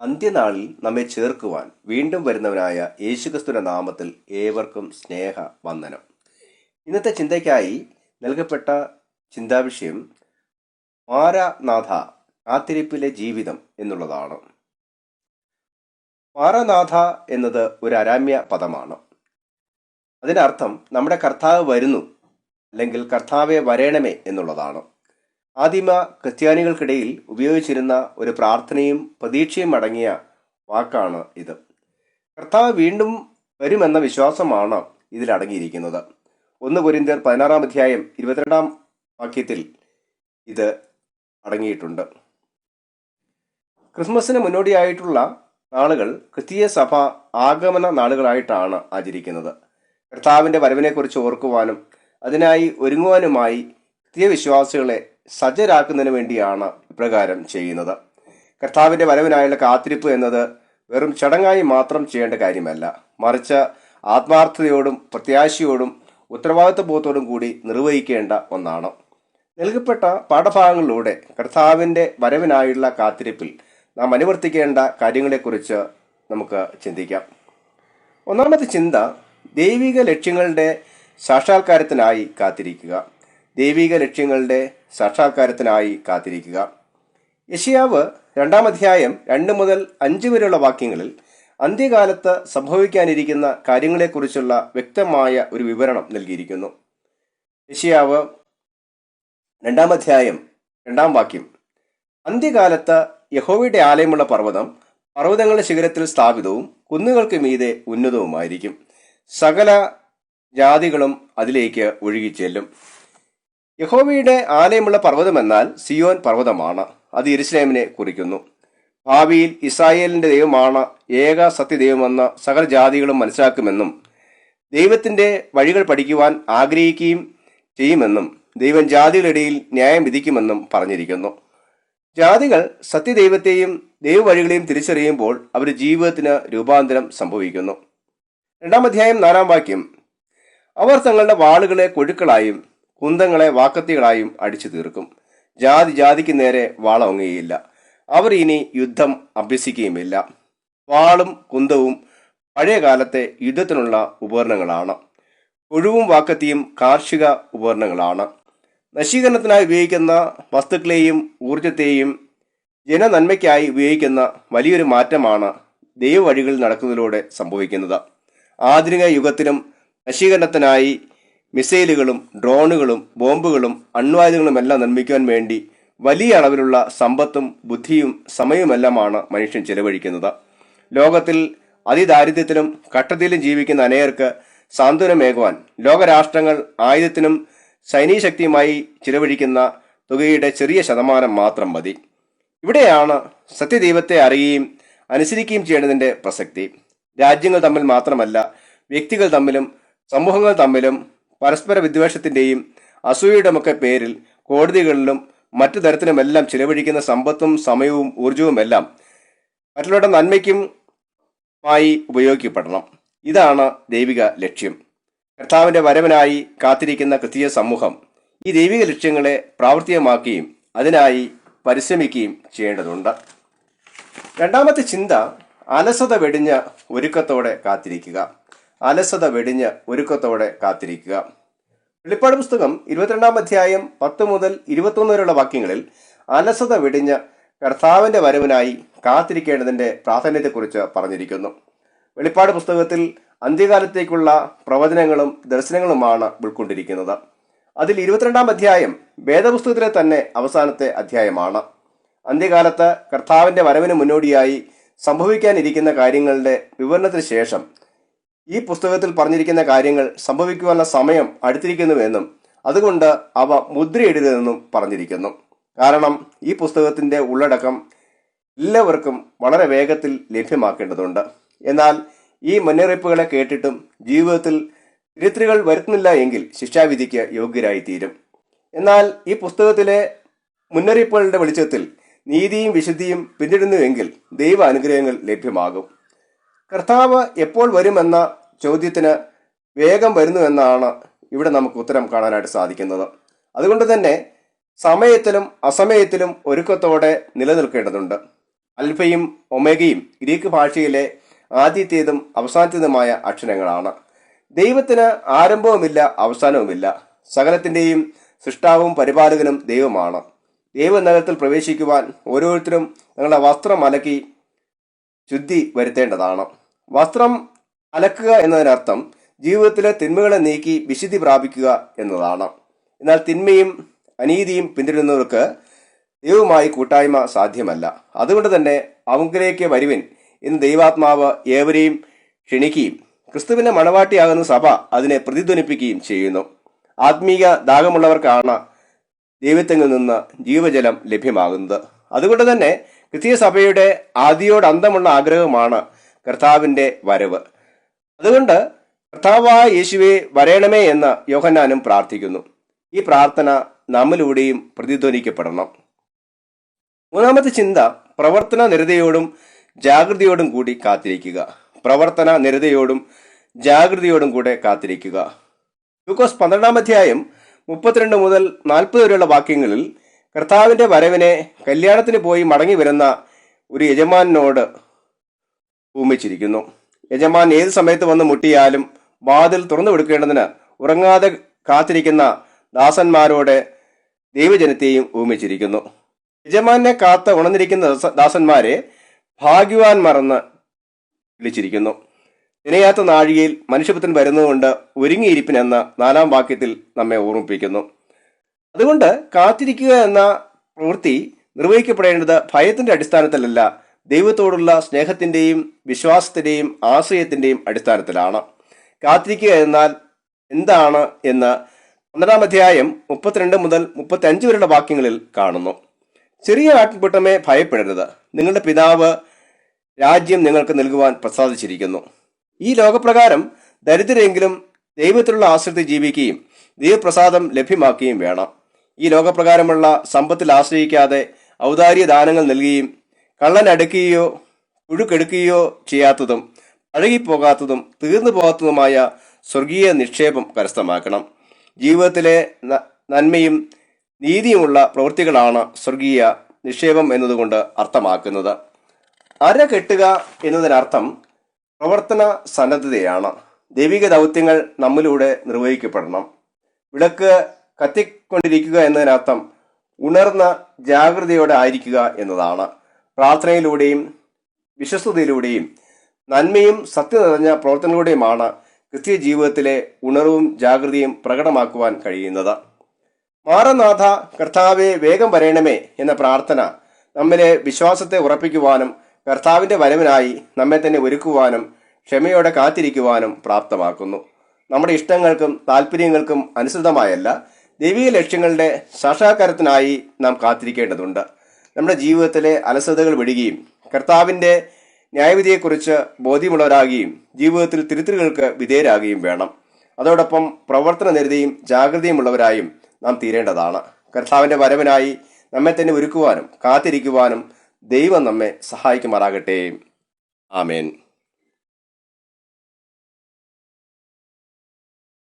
അന്ത്യനാളിൽ നമ്മെ ചേർക്കുവാൻ വീണ്ടും വരുന്നവനായ യേശുക്രിസ്തുവിന്റെ നാമത്തിൽ ഏവർക്കും സ്നേഹ വന്ദനം. ഇന്നത്തെ ചിന്തയ്ക്കായി നൽകപ്പെട്ട ചിന്താവിഷയം മാരനാഥ, കാത്തിരിപ്പിലെ ജീവിതം എന്നുള്ളതാണ്. മാരനാഥ എന്നത് ഒരു അരാമ്യ പദമാണ്. അതിനർത്ഥം നമ്മുടെ കർത്താവ് വരുന്നു, അല്ലെങ്കിൽ കർത്താവെ വരേണമേ എന്നുള്ളതാണ്. ആദിമ ക്രിസ്ത്യാനികൾക്കിടയിൽ ഉപയോഗിച്ചിരുന്ന ഒരു പ്രാർത്ഥനയും പ്രതീക്ഷയും അടങ്ങിയ വാക്കാണ് ഇത്. കർത്താവ് വീണ്ടും വരുമെന്ന വിശ്വാസമാണ് ഇതിൽ അടങ്ങിയിരിക്കുന്നത്. 1 കൊരിന്ത്യർ 16 അധ്യായം 22 വാക്യത്തിൽ ഇത് അടങ്ങിയിട്ടുണ്ട്. ക്രിസ്മസിന് മുന്നോടിയായിട്ടുള്ള നാളുകൾ ക്രിസ്തീയ സഭ ആഗമന നാളുകളായിട്ടാണ് ആചരിക്കുന്നത്. കർത്താവിന്റെ വരവിനെക്കുറിച്ച് ഓർക്കുവാനും അതിനായി ഒരുങ്ങുവാനുമായി ക്രിസ്തീയ വിശ്വാസികളെ സജ്ജരാക്കുന്നതിന് വേണ്ടിയാണ് ഇപ്രകാരം ചെയ്യുന്നത്. കർത്താവിന്റെ വരവിനായുള്ള കാത്തിരിപ്പ് എന്നത് വെറും ചടങ്ങായി മാത്രം ചെയ്യേണ്ട കാര്യമല്ല, മറിച്ച് ആത്മാർത്ഥതയോടും പ്രത്യാശയോടും ഉത്തരവാദിത്വബോധത്തോടും കൂടി നിർവഹിക്കേണ്ട ഒന്നാണ്. നൽകപ്പെട്ട പാഠഭാഗങ്ങളിലൂടെ കർത്താവിന്റെ വരവിനായുള്ള കാത്തിരിപ്പിൽ നാം അനുവർത്തിക്കേണ്ട കാര്യങ്ങളെക്കുറിച്ച് നമുക്ക് ചിന്തിക്കാം. ഒന്നാമത്തെ ചിന്ത, ദൈവിക ലക്ഷ്യങ്ങളുടെ സാക്ഷാത്കാരത്തിനായി കാത്തിരിക്കുക. ദൈവിക ലക്ഷ്യങ്ങളുടെ സാക്ഷാത്കാരത്തിനായി കാത്തിരിക്കുക. യെശയ്യാവ് 2 അധ്യായം 2 മുതൽ 5 വരെയുള്ള വാക്യങ്ങളിൽ അന്ത്യകാലത്ത് സംഭവിക്കാനിരിക്കുന്ന കാര്യങ്ങളെക്കുറിച്ചുള്ള വ്യക്തമായ ഒരു വിവരണം നൽകിയിരിക്കുന്നു. യെശയ്യാവ് 2 അധ്യായം 2 വാക്യം, അന്ത്യകാലത്ത് യഹോവയുടെ ആലയമുള്ള പർവ്വതം പർവ്വതങ്ങളുടെ ശിഖരത്തിൽ സ്ഥാപിതവും കുന്നുകൾക്ക് മീതെ ഉന്നതവുമായിരിക്കും. സകല ജാതികളും അതിലേക്ക് ഒഴുകിച്ചെല്ലും. യഹോവയുടെ ആലയമുള്ള പർവ്വതമെന്നാൽ സിയോൻ പർവ്വതമാണ്. അത് യെരൂശലേമിനെ കുറിക്കുന്നു. ഭാവിയിൽ ഇസ്രായേലിന്റെ ദൈവമാണ് ഏക സത്യദൈവമെന്ന് സകല ജാതികളും മനസ്സിലാക്കുമെന്നും ദൈവത്തിന്റെ വഴികൾ പഠിക്കുവാൻ ആഗ്രഹിക്കുകയും ചെയ്യുമെന്നും ദൈവം ജാതികളിടയിൽ ന്യായം വിധിക്കുമെന്നും പറഞ്ഞിരിക്കുന്നു. ജാതികൾ സത്യദൈവത്തെയും ദൈവവഴികളെയും തിരിച്ചറിയുമ്പോൾ അവരുടെ ജീവിതത്തിന് രൂപാന്തരം സംഭവിക്കുന്നു. 2 അധ്യായം 4 വാക്യം, അവർ തങ്ങളുടെ വാളുകളെ കൊഴുക്കളായും കുന്തങ്ങളെ വാക്കത്തികളായും അടിച്ചു തീർക്കും. ജാതി ജാതിക്ക് നേരെ വാളോങ്ങുകയില്ല. അവർ ഇനി യുദ്ധം അഭ്യസിക്കുകയുമില്ല. വാളും കുന്തവും പഴയ കാലത്തെ യുദ്ധത്തിനുള്ള ഉപകരണങ്ങളാണ്. ഒഴുവും വാക്കത്തിയും കാർഷിക ഉപകരണങ്ങളാണ്. നശീകരണത്തിനായി ഉപയോഗിക്കുന്ന വസ്തുക്കളെയും ഊർജത്തെയും ജനനന്മയ്ക്കായി ഉപയോഗിക്കുന്ന വലിയൊരു മാറ്റമാണ് ദൈവവഴികളിൽ നടക്കുന്നതിലൂടെ സംഭവിക്കുന്നത്. ആധുനിക യുഗത്തിലും നശീകരണത്തിനായി മിസൈലുകളും ഡ്രോണുകളും ബോംബുകളും അണ്വായുധങ്ങളുമെല്ലാം നിർമ്മിക്കുവാൻ വേണ്ടി വലിയ അളവിലുള്ള സമ്പത്തും ബുദ്ധിയും സമയവുമെല്ലാമാണ് മനുഷ്യൻ ചെലവഴിക്കുന്നത്. ലോകത്തിൽ അതിദാരിദ്ര്യത്തിലും കഷ്ടതയിലും ജീവിക്കുന്ന അനേകർക്ക് സാന്ത്വനമേകുവാൻ ലോകരാഷ്ട്രങ്ങൾ ആയുധത്തിനും സൈനിക ശക്തിയുമായി ചിലവഴിക്കുന്ന തുകയുടെ ചെറിയ ശതമാനം മാത്രം മതി. ഇവിടെയാണ് സത്യദൈവത്തെ അറിയുകയും അനുസരിക്കുകയും ചെയ്യേണ്ടതിന്റെ പ്രസക്തി. രാജ്യങ്ങൾ തമ്മിൽ മാത്രമല്ല, വ്യക്തികൾ തമ്മിലും സമൂഹങ്ങൾ തമ്മിലും പരസ്പര വിദ്വേഷത്തിന്റെയും അസൂയയുടെയുമൊക്കെ പേരിൽ കോടതികളിലും മറ്റു തരത്തിലുമെല്ലാം ചിലവഴിക്കുന്ന സമ്പത്തും സമയവും ഊർജവുമെല്ലാം മറ്റുള്ളവരുടെ നന്മയ്ക്കുമായി ഉപയോഗിക്കപ്പെടണം. ഇതാണ് ദൈവിക ലക്ഷ്യം. കർത്താവിന്റെ വരവിനായി കാത്തിരിക്കുന്ന ക്രിസ്തീയ സമൂഹം ഈ ദൈവിക ലക്ഷ്യങ്ങളെ പ്രാവർത്തികമാക്കുകയും അതിനായി പരിശ്രമിക്കുകയും ചെയ്യേണ്ടതുണ്ട്. രണ്ടാമത്തെ ചിന്ത, അലസത വെടിഞ്ഞ ഒരുക്കത്തോടെ കാത്തിരിക്കുക. അലസത വെടിഞ്ഞ് ഒരുക്കത്തോടെ കാത്തിരിക്കുക. വെളിപ്പാട് പുസ്തകം 22 അധ്യായം 10 മുതൽ 21 വരെയുള്ള വാക്യങ്ങളിൽ അലസത വെടിഞ്ഞ് കർത്താവിന്റെ വരവിനായി കാത്തിരിക്കേണ്ടതിന്റെ പ്രാധാന്യത്തെക്കുറിച്ച് പറഞ്ഞിരിക്കുന്നു. വെളിപ്പാട് പുസ്തകത്തിൽ അന്ത്യകാലത്തേക്കുള്ള പ്രവചനങ്ങളും ദർശനങ്ങളുമാണ് ഉൾക്കൊണ്ടിരിക്കുന്നത്. അതിൽ 22 അധ്യായം വേദപുസ്തകത്തിലെ തന്നെ അവസാനത്തെ അധ്യായമാണ്. അന്ത്യകാലത്ത് കർത്താവിന്റെ വരവിന് മുന്നോടിയായി സംഭവിക്കാനിരിക്കുന്ന കാര്യങ്ങളുടെ വിവരണത്തിന് ശേഷം ഈ പുസ്തകത്തിൽ പറഞ്ഞിരിക്കുന്ന കാര്യങ്ങൾ സംഭവിക്കുവാനുള്ള സമയം അടുത്തിരിക്കുന്നുവെന്നും അതുകൊണ്ട് അവ മുദ്രയിടരുതെന്നും പറഞ്ഞിരിക്കുന്നു. കാരണം ഈ പുസ്തകത്തിന്റെ ഉള്ളടക്കം എല്ലാവർക്കും വളരെ വേഗത്തിൽ ലഭ്യമാക്കേണ്ടതുണ്ട്. എന്നാൽ ഈ മുന്നറിയിപ്പുകളെ കേട്ടിട്ടും ജീവിതത്തിൽ തിരുത്തലുകൾ വരുത്തുന്നില്ല എങ്കിൽ ശിക്ഷാവിധിക്ക് യോഗ്യരായി തീരും. എന്നാൽ ഈ പുസ്തകത്തിലെ മുന്നറിയിപ്പുകളുടെ വെളിച്ചത്തിൽ നീതിയും വിശുദ്ധിയും പിന്തുടരുന്നുവെങ്കിൽ ദൈവ അനുഗ്രഹങ്ങൾ ലഭ്യമാകും. കർത്താവ് എപ്പോൾ വരുമെന്ന ചോദ്യത്തിന് വേഗം വരുന്നുവെന്നാണ് ഇവിടെ നമുക്ക് ഉത്തരം കാണാനായിട്ട് സാധിക്കുന്നത്. അതുകൊണ്ട് തന്നെ സമയത്തിലും അസമയത്തിലും ഒരുക്കത്തോടെ നിലനിൽക്കേണ്ടതുണ്ട്. അൽഫയും ഒമേഗയും ഗ്രീക്ക് ഭാഷയിലെ ആദ്യത്തേതും അവസാനത്തേതുമായ അക്ഷരങ്ങളാണ്. ദൈവത്തിന് ആരംഭവുമില്ല, അവസാനവുമില്ല. സകലത്തിൻ്റെയും സൃഷ്ടാവും പരിപാലകനും ദൈവമാണ്. ദൈവനഗരത്തിൽ പ്രവേശിക്കുവാൻ ഓരോരുത്തരും നിങ്ങളുടെ വസ്ത്രം അലക്കി ശുദ്ധി വരുത്തേണ്ടതാണ്. വസ്ത്രം അലക്കുക എന്നതിനർത്ഥം ജീവിതത്തിലെ തിന്മകളെ നീക്കി വിശുദ്ധി പ്രാപിക്കുക എന്നതാണ്. എന്നാൽ തിന്മയും അനീതിയും പിന്തുടരുന്നവർക്ക് ദൈവവുമായി കൂട്ടായ്മ സാധ്യമല്ല. അതുകൊണ്ട് തന്നെ അവങ്കിലേക്ക് വരുവിൻ എന്ന് ദൈവാത്മാവ് ഏവരെയും ക്ഷണിക്കുകയും ക്രിസ്തുവിന്റെ മണവാട്ടിയാകുന്ന സഭ അതിനെ പ്രതിധ്വനിപ്പിക്കുകയും ചെയ്യുന്നു. ആത്മീയ ദാഹമുള്ളവർക്കാണ് ദൈവത്തിൽ നിന്ന് ജീവജലം ലഭ്യമാകുന്നത്. അതുകൊണ്ട് തന്നെ ക്രിസ്തീയ സഭയുടെ ആദിയോട് അന്തമുള്ള ആഗ്രഹമാണ് കർത്താവിന്റെ വരവ്. അതുകൊണ്ട് കർത്താവായ യേശുവെ വരയണമേ എന്ന് യോഹന്നാനും പ്രാർത്ഥിക്കുന്നു. ഈ പ്രാർത്ഥന നമ്മിലൂടെയും പ്രതിധ്വനിക്കപ്പെടണം. മൂന്നാമത്തെ ചിന്ത, പ്രവർത്തന നിരതയോടും ജാഗ്രതയോടും കൂടി കാത്തിരിക്കുക. പ്രവർത്തന നിരതയോടും ജാഗ്രതയോടും കൂടെ കാത്തിരിക്കുക. ലൂക്കോസ് 12-ാം അധ്യായം 32 മുതൽ 40 വരെയുള്ള വാക്യങ്ങളിൽ കർത്താവിന്റെ വരവിനെ കല്യാണത്തിന് പോയി മടങ്ങി വരുന്ന ഒരു യജമാനോട് ഭൂമിച്ചിരിക്കുന്നു. യജമാൻ ഏത് സമയത്ത് വന്ന് മുട്ടിയാലും വാതിൽ തുറന്നു കൊടുക്കേണ്ടതിന് ഉറങ്ങാതെ കാത്തിരിക്കുന്ന ദാസന്മാരോട് ദൈവജനത്തെയും ഭൂമിച്ചിരിക്കുന്നു. യജമാനെ കാത്ത് ഉണർന്നിരിക്കുന്ന ദാസന്മാരെ ഭാഗ്യവാന്മാരെന്ന് വിളിച്ചിരിക്കുന്നു. നിനയാത്ത നാഴികയിൽ മനുഷ്യപുത്രൻ വരുന്നതുകൊണ്ട് ഒരുങ്ങിയിരിപ്പിനെന്ന് 4-ാം വാക്യത്തിൽ നമ്മെ ഓർമ്മിപ്പിക്കുന്നു. അതുകൊണ്ട് കാത്തിരിക്കുക എന്ന പ്രവൃത്തി നിർവഹിക്കപ്പെടേണ്ടത് ഭയത്തിന്റെ അടിസ്ഥാനത്തിലല്ല, ദൈവത്തോടുള്ള സ്നേഹത്തിന്റെയും വിശ്വാസത്തിന്റെയും ആശ്രയത്തിന്റെയും അടിസ്ഥാനത്തിലാണ്. കാത്തിരിക്കുക എന്നാൽ എന്താണ് എന്ന് 12-ാം അധ്യായം 32 മുതൽ 35 വരെയുള്ള വാക്യങ്ങളിൽ കാണുന്നു. ചെറിയ ആട്ടിൻകൂട്ടമേ ഭയപ്പെടരുത്, നിങ്ങളുടെ പിതാവ് രാജ്യം നിങ്ങൾക്ക് നൽകുവാൻ പ്രസാദിച്ചിരിക്കുന്നു. ഈ ലോകപ്രകാരം ദരിദ്രരെങ്കിലും ദൈവത്തിലുള്ള ആശ്രയത്തിൽ ജീവിക്കുകയും ദൈവപ്രസാദം ലഭ്യമാക്കുകയും വേണം. ഈ ലോകപ്രകാരമുള്ള സമ്പത്തിൽ ആശ്രയിക്കാതെ ഔദാര്യ ദാനങ്ങൾ നൽകുകയും കള്ളൻ അടുക്കുകയോ പുഴുക്കെടുക്കുകയോ ചെയ്യാത്തതും അഴുകിപ്പോകാത്തതും തീർന്നു പോകാത്തതുമായ സ്വർഗീയ നിക്ഷേപം കരസ്ഥമാക്കണം. ജീവിതത്തിലെ നന്മയും നീതിയുമുള്ള പ്രവൃത്തികളാണ് സ്വർഗീയ നിക്ഷേപം എന്നതുകൊണ്ട് അർത്ഥമാക്കുന്നത്. അര കെട്ടുക എന്നതിനർത്ഥം പ്രവർത്തന സന്നദ്ധതയാണ്. ദൈവിക ദൗത്യങ്ങൾ നമ്മിലൂടെ നിർവഹിക്കപ്പെടണം. വിളക്ക് കത്തിക്കൊണ്ടിരിക്കുക എന്നതിനർത്ഥം ഉണർന്ന ജാഗ്രതയോടെ ആയിരിക്കുക എന്നതാണ്. പ്രാർത്ഥനയിലൂടെയും വിശ്വസ്തതയിലൂടെയും നന്മയും സത്യം നിറഞ്ഞ പ്രവർത്തനങ്ങളിലൂടെയുമാണ് ക്രിസ്തീയ ജീവിതത്തിലെ ഉണർവും ജാഗ്രതയും പ്രകടമാക്കുവാൻ കഴിയുന്നത്. മാറനാഥ കർത്താവെ വേഗം വരയണമേ എന്ന പ്രാർത്ഥന നമ്മിലെ വിശ്വാസത്തെ ഉറപ്പിക്കുവാനും കർത്താവിന്റെ വരവിനായി നമ്മെ തന്നെ ഒരുക്കുവാനും ക്ഷമയോടെ കാത്തിരിക്കുവാനും പ്രാപ്തമാക്കുന്നു. നമ്മുടെ ഇഷ്ടങ്ങൾക്കും താല്പര്യങ്ങൾക്കും അനുസൃതമായല്ല, ദൈവിക ലക്ഷ്യങ്ങളുടെ സാക്ഷാത്കാരത്തിനായി നാം കാത്തിരിക്കേണ്ടതുണ്ട്. നമ്മുടെ ജീവിതത്തിലെ അലസതകൾ വിടുകയും കർത്താവിന്റെ ന്യായവിധിയെക്കുറിച്ച് ബോധ്യമുള്ളവരാകുകയും ജീവിതത്തിൽ തിരുത്തലുകൾക്ക് വിധേയരാകുകയും വേണം. അതോടൊപ്പം പ്രവർത്തന നിരതയും ജാഗ്രതയുമുള്ളവരായും നാം തീരേണ്ടതാണ്. കർത്താവിന്റെ വരവിനായി നമ്മെ തന്നെ ഒരുക്കുവാനും കാത്തിരിക്കുവാനും ദൈവം നമ്മെ സഹായിക്കുമാറാകട്ടെ. ആമേൻ.